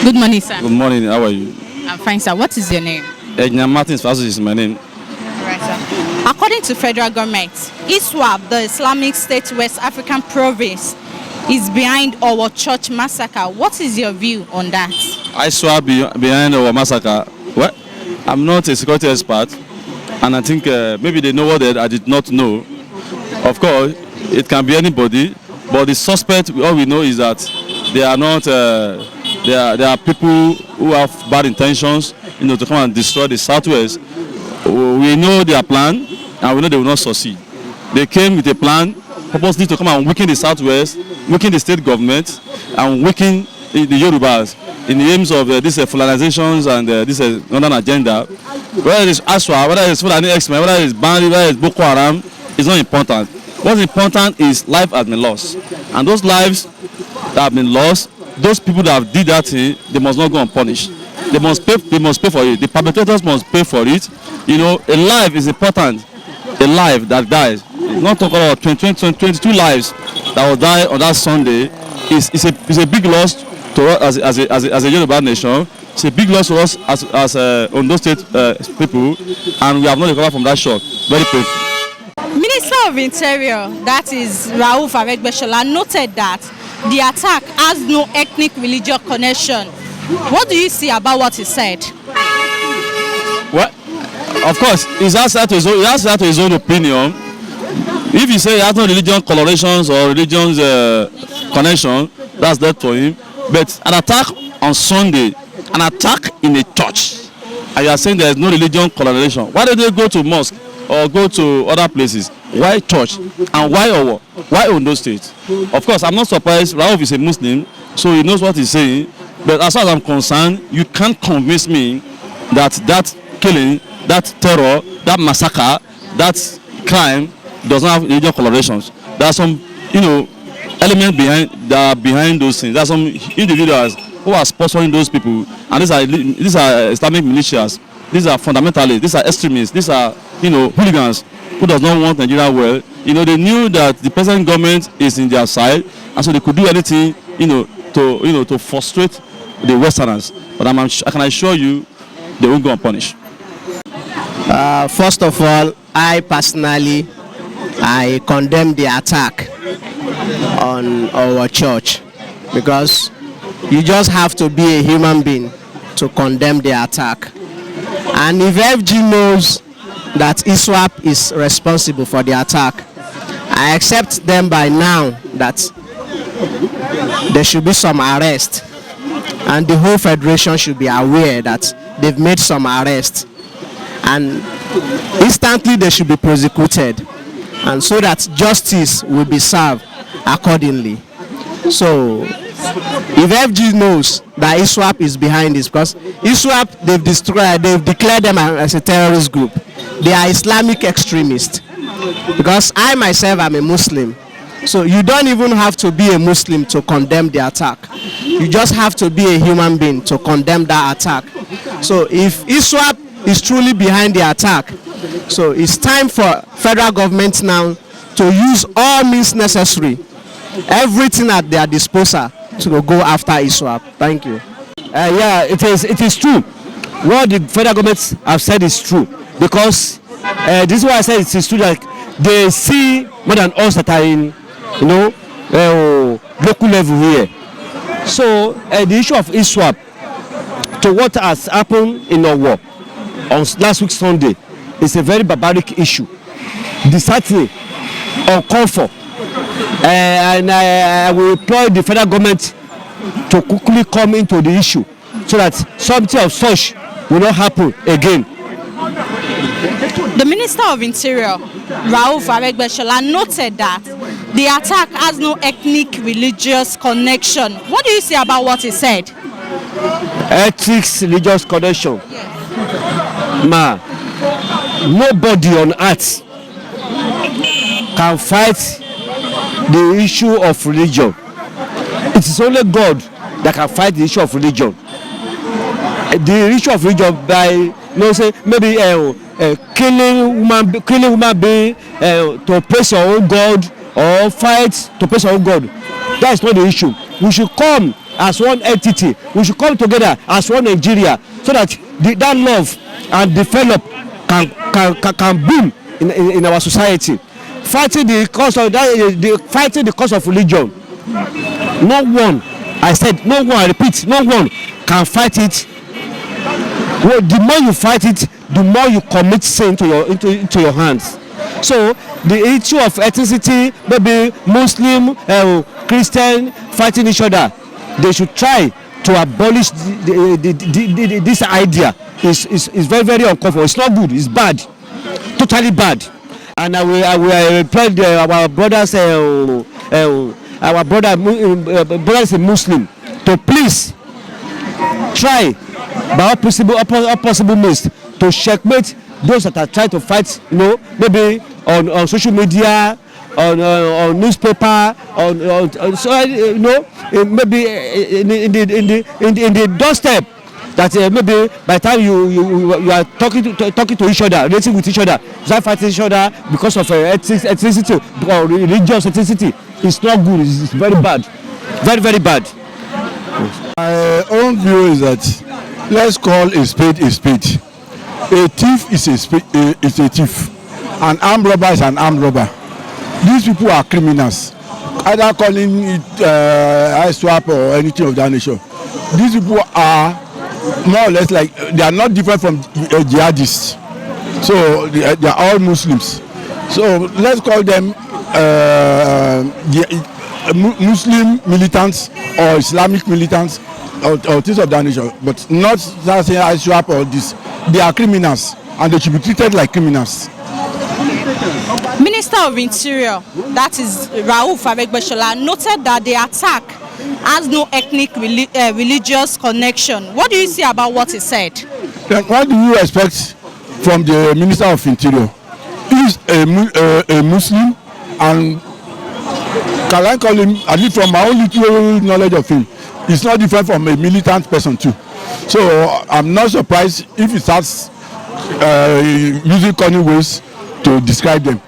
Good morning, sir. Good morning. How are you? I'm fine, sir. What is your name? Ejna Martins Fasus is my name. Right, sir. According to federal government, ISWAP, the Islamic State West African province, is behind our church massacre. What is your view on that? ISWAP behind our massacre. Well, I'm not a security expert, and I think maybe they know what I did not know. Of course, it can be anybody, but the suspect, all we know is that they are not. There are people who have bad intentions, to come and destroy the Southwest. We know their plan, and we know they will not succeed. They came with a plan, purposely to come and weaken the Southwest, weaken the state government, and weaken the Yorubas in the aims of these Fulanizations and this northern agenda. Whether it's Aswa, whether it's Fulani X-Men, whether it's Bandi, whether it's Boko Haram, is not important. What's important is life has been lost, and those lives that have been lost, those people that have did that thing, they must not go unpunished. They must pay for it. The perpetrators must pay for it. A life is important. A life that dies. Not talking about 22 lives that will die on that Sunday. It's a big loss to us as a Yoruba nation. It's a big loss to us as Ondo State people, and we have not recovered from that shock. Very painful. Minister of Interior, that is Rauf Aregbesola, noted that the attack has no ethnic religious connection. What do you see about what he said? Well, of course, he has that to his own opinion. If he say he has no religion colorations or religions connection, that's that for him. But an attack on Sunday, an attack in a church, and you are saying there is no religion coloration. Why did they go to mosque or go to other places? Why church? And why Owo? Why Ondo State? Of course, I'm not surprised. Rauf is a Muslim, so he knows what he's saying. But as far as I'm concerned, you can't convince me that killing, that terror, that massacre, that crime does not have religious colorations. There are some, elements behind those things. There are some individuals who are sponsoring those people, and these are Islamic militias. These are fundamentalists. These are extremists. These are, hooligans who does not want Nigeria well. They knew that the present government is in their side, and so they could do anything, to frustrate the Westerners. But I can assure you, they won't go unpunished. First of all, I personally condemn the attack on our church, because you just have to be a human being to condemn the attack. And if FG knows that ISWAP is responsible for the attack, I accept them by now that there should be some arrest, and the whole federation should be aware that they've made some arrest, and instantly they should be prosecuted, and so that justice will be served accordingly. So if FG knows that ISWAP is behind this, because ISWAP, they've declared them as a terrorist group. They are Islamic extremists. Because I myself am a Muslim, so you don't even have to be a Muslim to condemn the attack. You just have to be a human being to condemn that attack. So if ISWAP is truly behind the attack, so it's time for federal government now to use all means necessary, everything at their disposal, to go after ISWAP. Thank you. Yeah, it is true. What the federal government have said is true, because this is why I said it is true that they see more than us that are in, local level here. So the issue of ISWAP, to what has happened in Owo on last week Sunday, is a very barbaric issue, disheartening, uncalled for. And I will employ the federal government to quickly come into the issue so that something of such will not happen again. The Minister of Interior, Rauf Aregbesola, noted that the attack has no ethnic religious connection. What do you say about what he said? Ethics, religious connection. Yes. Nobody on earth can fight the issue of religion. It is only God that can fight the issue of religion. The issue of religion by, say maybe killing human being to praise your own God, or fight to praise your own God. That is not the issue. We should come as one entity. We should come together as one Nigeria, so that that love and develop can boom in our society. Fighting the cause of that, fighting the cause of religion. No one, I said, no one. I repeat, no one can fight it. Well, the more you fight it, the more you commit sin into your hands. So the issue of ethnicity, maybe Muslim, Christian fighting each other, they should try to abolish this idea. Is very, very uncomfortable. It's not good. It's bad, totally bad. And I will applaud our brothers, brothers in Muslim, to please try by all possible means to checkmate those that are trying to fight, maybe on social media, on newspaper, maybe in the doorstep. That maybe by the time you are talking to each other, relating with each other, start fighting each other because of ethnicity or religious ethnicity. It's not good. It's very bad, very, very bad. My own view is that let's call a spade a spade. A thief is a thief. An armed robber is an armed robber. These people are criminals. Either calling it ISWAP or anything of that nature. These people are more or less like, they are not different from jihadists. So they are all Muslims. So let's call them Muslim militants or Islamic militants or things of that nature, but not that saying ISWAP or this. They are criminals and they should be treated like criminals. Minister of Interior, that is Rauf Aregbesola, noted that the attack has no ethnic religious connection. What do you say about what he said? Then what do you expect from the Minister of Interior? He is a Muslim, and can I call him, at least from my own little knowledge of him, he's not different from a militant person too. So I'm not surprised if he starts using cunning ways to describe them.